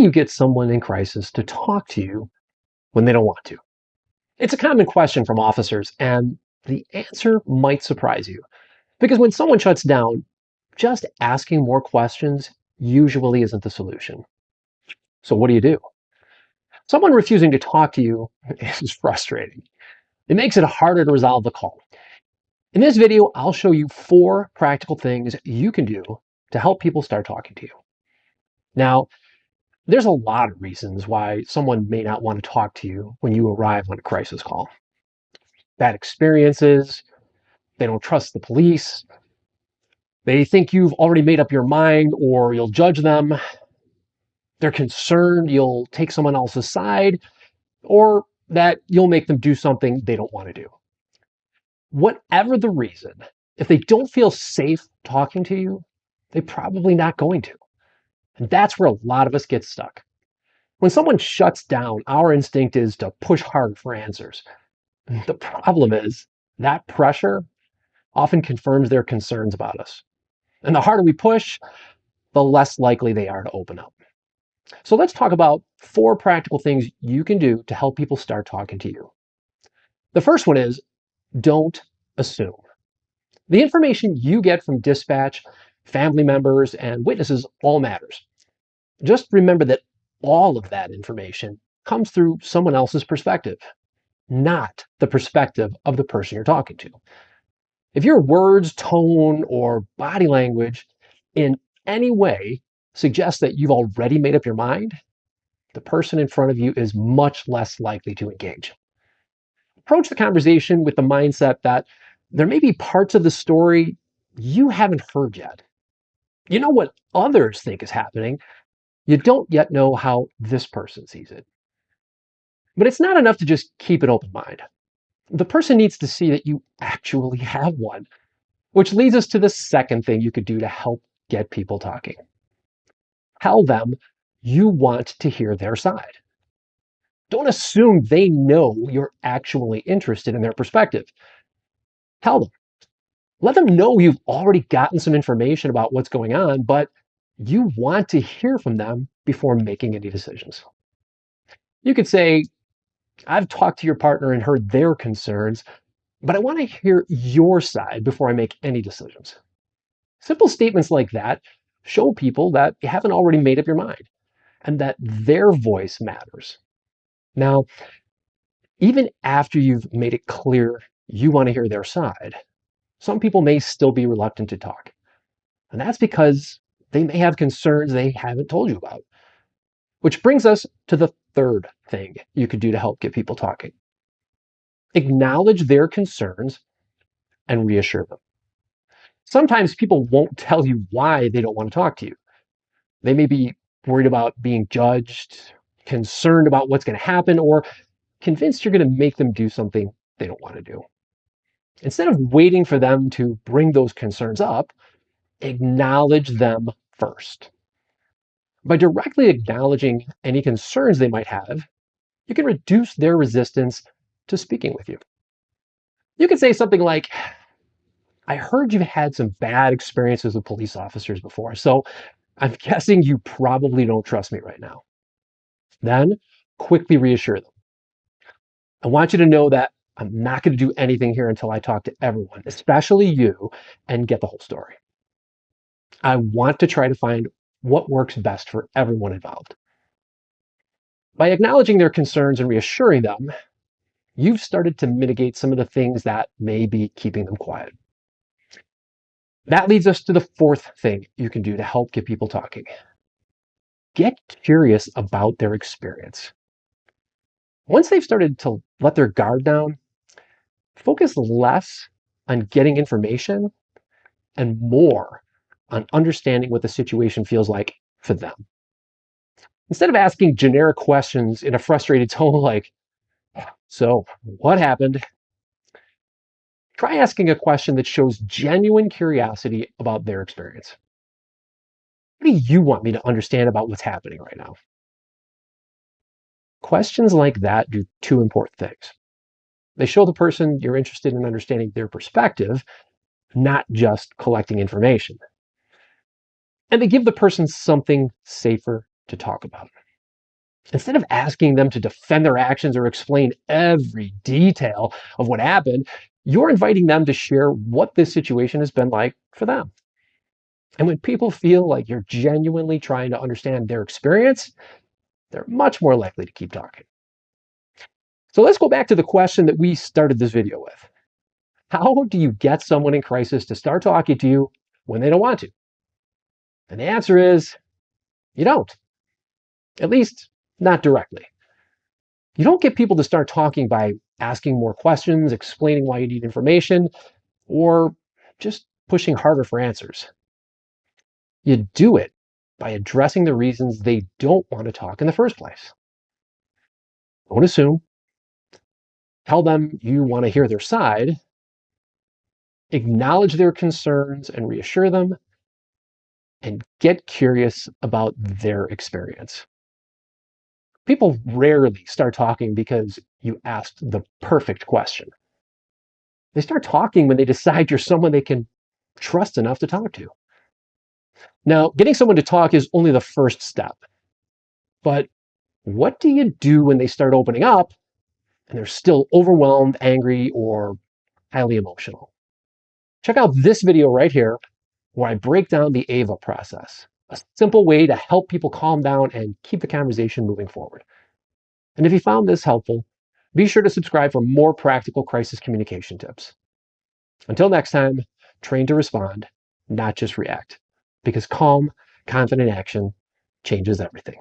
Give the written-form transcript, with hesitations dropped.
do you get someone in crisis to talk to you when they don't want to? It's a common question from officers, and the answer might surprise you. Because when someone shuts down, just asking more questions usually isn't the solution. So what do you do? Someone refusing to talk to you is frustrating. It makes it harder to resolve the call. In this video, I'll show you 4 practical things you can do to help people start talking to you. Now, there's a lot of reasons why someone may not want to talk to you when you arrive on a crisis call. Bad experiences, they don't trust the police, they think you've already made up your mind or you'll judge them, they're concerned you'll take someone else's side, or that you'll make them do something they don't want to do. Whatever the reason, if they don't feel safe talking to you, they're probably not going to. And that's where a lot of us get stuck. When someone shuts down, our instinct is to push hard for answers. The problem is that pressure often confirms their concerns about us. And the harder we push, the less likely they are to open up. So let's talk about 4 practical things you can do to help people start talking to you. The first one is don't assume. The information you get from dispatch, family members, and witnesses all matters. Just remember that all of that information comes through someone else's perspective, not the perspective of the person you're talking to. If your words, tone, or body language in any way suggest that you've already made up your mind, the person in front of you is much less likely to engage. Approach the conversation with the mindset that there may be parts of the story you haven't heard yet. You know what others think is happening. You don't yet know how this person sees it. But it's not enough to just keep an open mind. The person needs to see that you actually have one, which leads us to the second thing you could do to help get people talking. Tell them you want to hear their side. Don't assume they know you're actually interested in their perspective. Tell them. Let them know you've already gotten some information about what's going on, but you want to hear from them before making any decisions. You could say, I've talked to your partner and heard their concerns, but I want to hear your side before I make any decisions. Simple statements like that show people that you haven't already made up your mind and that their voice matters. Now, even after you've made it clear you want to hear their side, some people may still be reluctant to talk. And that's because they may have concerns they haven't told you about. Which brings us to the third thing you could do to help get people talking. Acknowledge their concerns and reassure them. Sometimes people won't tell you why they don't want to talk to you. They may be worried about being judged, concerned about what's going to happen, or convinced you're going to make them do something they don't want to do. Instead of waiting for them to bring those concerns up, acknowledge them first. By directly acknowledging any concerns they might have, you can reduce their resistance to speaking with you. You can say something like, I heard you've had some bad experiences with police officers before, so I'm guessing you probably don't trust me right now. Then quickly reassure them. I want you to know that I'm not going to do anything here until I talk to everyone, especially you, and get the whole story. I want to try to find what works best for everyone involved. By acknowledging their concerns and reassuring them, you've started to mitigate some of the things that may be keeping them quiet. That leads us to the fourth thing you can do to help get people talking. Get curious about their experience. Once they've started to let their guard down, focus less on getting information and more on understanding what the situation feels like for them. Instead of asking generic questions in a frustrated tone like, so what happened? Try asking a question that shows genuine curiosity about their experience. What do you want me to understand about what's happening right now? Questions like that do 2 important things. They show the person you're interested in understanding their perspective, not just collecting information. And they give the person something safer to talk about. Instead of asking them to defend their actions or explain every detail of what happened, you're inviting them to share what this situation has been like for them. And when people feel like you're genuinely trying to understand their experience, they're much more likely to keep talking. So let's go back to the question that we started this video with. How do you get someone in crisis to start talking to you when they don't want to? And the answer is you don't, at least not directly. You don't get people to start talking by asking more questions, explaining why you need information, or just pushing harder for answers. You do it by addressing the reasons they don't want to talk in the first place. Don't assume. Tell them you want to hear their side. Acknowledge their concerns and reassure them. And get curious about their experience. People rarely start talking because you asked the perfect question. They start talking when they decide you're someone they can trust enough to talk to. Now, getting someone to talk is only the first step. But what do you do when they start opening up and they're still overwhelmed, angry, or highly emotional? Check out this video right here where I break down the AVA process, a simple way to help people calm down and keep the conversation moving forward. And if you found this helpful, be sure to subscribe for more practical crisis communication tips. Until next time, train to respond, not just react, because calm, confident action changes everything.